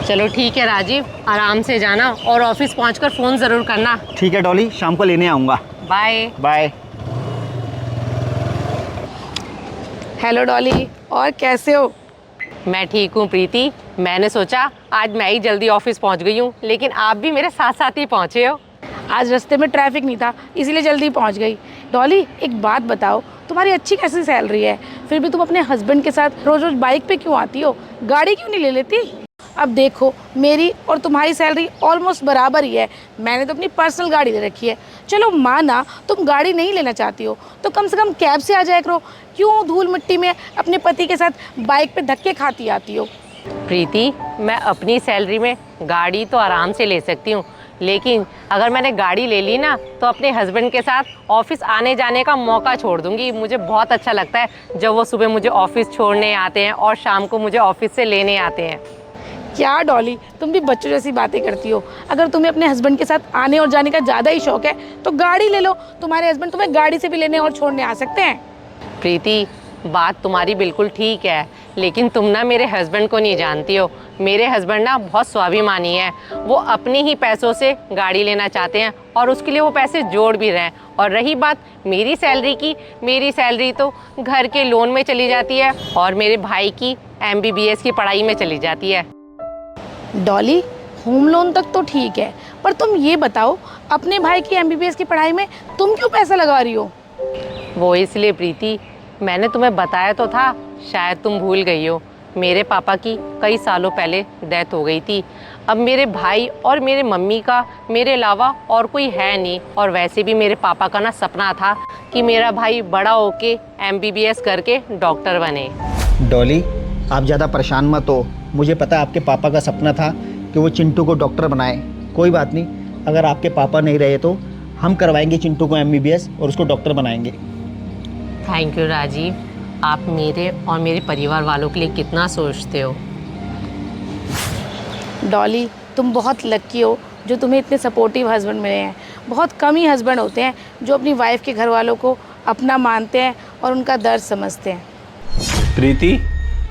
चलो ठीक है राजीव, आराम से जाना और ऑफिस पहुंचकर फ़ोन ज़रूर करना। ठीक है डॉली, शाम को लेने आऊँगा। Bye bye. हेलो डॉली, और कैसे हो? मैं ठीक हूँ प्रीति। मैंने सोचा आज मैं ही जल्दी ऑफिस पहुंच गई हूँ, लेकिन आप भी मेरे साथ साथ ही पहुँचे हो। आज रास्ते में ट्रैफिक नहीं था, इसीलिए जल्दी पहुंच गई। डॉली, एक बात बताओ, तुम्हारी अच्छी खासी सैलरी है, फिर भी तुम अपने हस्बैंड के साथ रोज रोज बाइक पे क्यों आती हो? गाड़ी क्यों नहीं ले लेती? अब देखो, मेरी और तुम्हारी सैलरी ऑलमोस्ट बराबर ही है। मैंने तो अपनी पर्सनल गाड़ी ले रखी है। चलो माना तुम गाड़ी नहीं लेना चाहती हो, तो कम से कम कैब से आ जाया करो। क्यों धूल मिट्टी में अपने पति के साथ बाइक पे धक्के खाती आती हो? प्रीति, मैं अपनी सैलरी में गाड़ी तो आराम से ले सकती हूँ, लेकिन अगर मैंने गाड़ी ले ली ना तो अपने हस्बैंड के साथ ऑफिस आने जाने का मौका छोड़ दूँगी। मुझे बहुत अच्छा लगता है जब वो सुबह मुझे ऑफिस छोड़ने आते हैं और शाम को मुझे ऑफिस से लेने आते हैं। क्या डॉली, तुम भी बच्चों जैसी बातें करती हो। अगर तुम्हें अपने हस्बैंड के साथ आने और जाने का ज़्यादा ही शौक है तो गाड़ी ले लो। तुम्हारे हस्बैंड तुम्हें गाड़ी से भी लेने और छोड़ने आ सकते हैं। प्रीति, बात तुम्हारी बिल्कुल ठीक है, लेकिन तुम ना मेरे हस्बैंड को नहीं जानती हो। मेरे हस्बैंड ना बहुत स्वाभिमानी है। वो अपने ही पैसों से गाड़ी लेना चाहते हैं और उसके लिए वो पैसे जोड़ भी रहे हैं। और रही बात मेरी सैलरी की, मेरी सैलरी तो घर के लोन में चली जाती है और मेरे भाई की MBBS की पढ़ाई में चली जाती है। डॉली, होम लोन तक तो ठीक है, पर तुम ये बताओ, अपने भाई की MBBS की पढ़ाई में तुम क्यों पैसा लगा रही हो? वो इसलिए प्रीति, मैंने तुम्हें बताया तो था, शायद तुम भूल गई हो। मेरे पापा की कई सालों पहले डेथ हो गई थी। अब मेरे भाई और मेरे मम्मी का मेरे अलावा और कोई है नहीं। और वैसे भी मेरे पापा का ना सपना था कि मेरा भाई बड़ा होके MBBS करके डॉक्टर बने। डॉली, आप ज़्यादा परेशान मत हो। मुझे पता है आपके पापा का सपना था कि वो चिंटू को डॉक्टर बनाए। कोई बात नहीं, अगर आपके पापा नहीं रहे तो हम करवाएंगे चिंटू को MBBS और उसको डॉक्टर बनाएंगे। थैंक यू राजीव, आप मेरे और मेरे परिवार वालों के लिए कितना सोचते हो। डॉली, तुम बहुत लकी हो जो तुम्हें इतने सपोर्टिव हस्बैंड मिले हैं। बहुत कम ही हस्बैंड होते हैं जो अपनी वाइफ के घर वालों को अपना मानते हैं और उनका दर्द समझते हैं। प्रीति,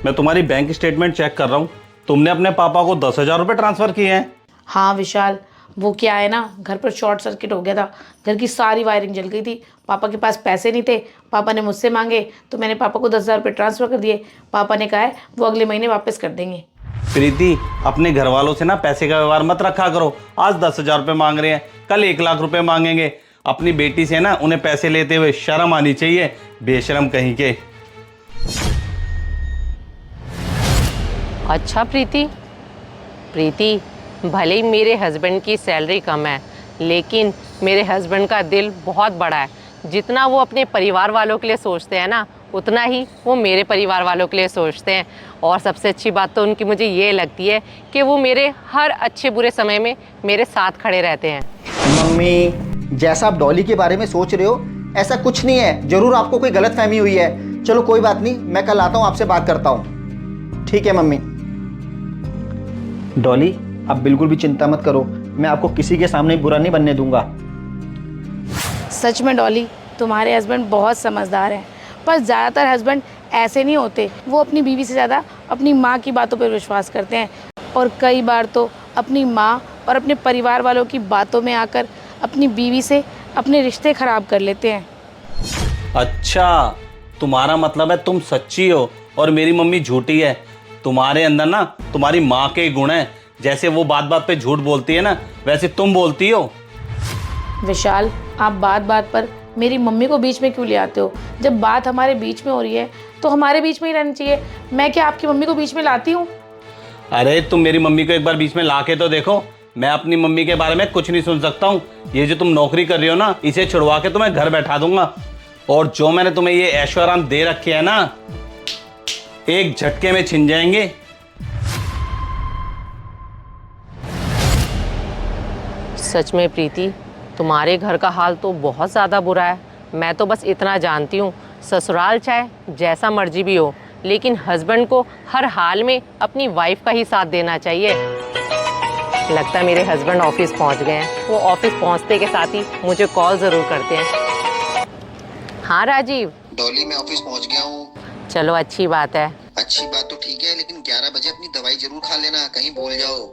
मैं तुम्हारी बैंक स्टेटमेंट चेक कर रहा हूँ। तुमने अपने पापा को 10,000 रुपये ट्रांसफ़र किए हैं। हाँ विशाल, वो क्या है ना, घर पर शॉर्ट सर्किट हो गया था। घर की सारी वायरिंग जल गई थी। पापा के पास पैसे नहीं थे। पापा ने मुझसे मांगे तो मैंने पापा को 10,000 रुपये ट्रांसफ़र कर दिए। पापा ने कहा है वो अगले महीने वापस कर देंगे। प्रीति, अपने घर वालों से ना पैसे का व्यवहार मत रखा करो। आज 10,000 रुपये मांग रहे हैं, कल 1,00,000 रुपये मांगेंगे। अपनी बेटी से ना उन्हें पैसे लेते हुए शर्म आनी चाहिए, बेशरम कहीं के। अच्छा प्रीति, भले ही मेरे हस्बैंड की सैलरी कम है, लेकिन मेरे हस्बैंड का दिल बहुत बड़ा है। जितना वो अपने परिवार वालों के लिए सोचते हैं ना, उतना ही वो मेरे परिवार वालों के लिए सोचते हैं। और सबसे अच्छी बात तो उनकी मुझे ये लगती है कि वो मेरे हर अच्छे बुरे समय में मेरे साथ खड़े रहते हैं। मम्मी, जैसा आप डॉली के बारे में सोच रहे हो ऐसा कुछ नहीं है। ज़रूर आपको कोई गलतफहमी हुई है। चलो कोई बात नहीं, मैं कल आता हूँ, आपसे बात करता हूँ। ठीक है मम्मी। डॉली, आप बिल्कुल भी चिंता मत करो, मैं आपको किसी के सामने बुरा नहीं बनने दूंगा। सच में डॉली, तुम्हारे हस्बैंड बहुत समझदार हैं, पर ज़्यादातर हस्बैंड ऐसे नहीं होते। वो अपनी बीवी से ज़्यादा अपनी माँ की बातों पर विश्वास करते हैं और कई बार तो अपनी माँ और अपने परिवार वालों की बातों में आकर अपनी बीवी से अपने रिश्ते ख़राब कर लेते हैं। अच्छा, तुम्हारा मतलब है तुम सच्ची हो और मेरी मम्मी झूठी है। तुम्हारे अंदर ना तुम्हारी माँ के गुण हैं। जैसे वो बात बात पे झूठ बोलती है ना, वैसे तुम बोलती हो। विशाल, आप बात बात पर मेरी मम्मी को बीच में क्यों ले आते हो? जब बात हमारे बीच में हो रही है तो हमारे बीच में ही रहनी चाहिए। मैं क्या आपकी मम्मी को बीच में लाती हूँ? अरे तुम मेरी मम्मी को एक बार बीच में ला के तो देखो। मैं अपनी मम्मी के बारे में कुछ नहीं सुन सकता हूँ। ये जो तुम नौकरी कर रही हो ना, इसे छुड़वा के तुम्हें घर बैठा दूंगा। और जो मैंने तुम्हें ये ऐशो आराम दे रखे है ना, एक झटके में छिन जाएंगे। सच में प्रीति, तुम्हारे घर का हाल तो बहुत ज़्यादा बुरा है। मैं तो बस इतना जानती हूँ, ससुराल चाहे जैसा मर्जी भी हो, लेकिन हस्बैंड को हर हाल में अपनी वाइफ का ही साथ देना चाहिए। लगता है मेरे हस्बैंड ऑफिस पहुँच गए हैं। वो ऑफिस पहुँचते के साथ ही मुझे कॉल ज़रूर करते हैं। हाँ राजीव। डॉली, मैं ऑफिस पहुंच गया हूँ। चलो अच्छी बात है। अच्छी बात तो ठीक है, लेकिन 11 बजे अपनी दवाई जरूर खा लेना, कहीं भूल जाओ।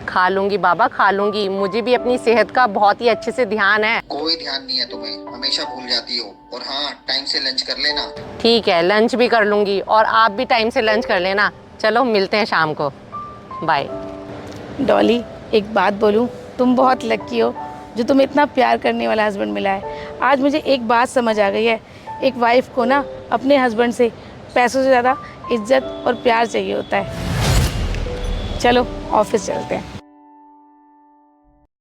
खा लूंगी बाबा, खा लूंगी। मुझे भी अपनी सेहत का बहुत ही अच्छे से ध्यान है। कोई ध्यान नहीं है तुम्हें, हमेशा भूल जाती हो। और हाँ, टाइम से लंच कर लेना। ठीक है, लंच भी कर लूंगी और आप भी टाइम से लंच कर लेना। चलो मिलते हैं शाम को, बाय। डॉली, एक बात बोलूँ, तुम बहुत लकी हो जो तुम्हें इतना प्यार करने वाला हस्बैंड मिला है। आज मुझे एक बात समझ आ गई है, एक वाइफ को ना अपने हस्बैंड से पैसों से ज़्यादा इज्जत और प्यार चाहिए होता है। चलो ऑफिस चलते हैं।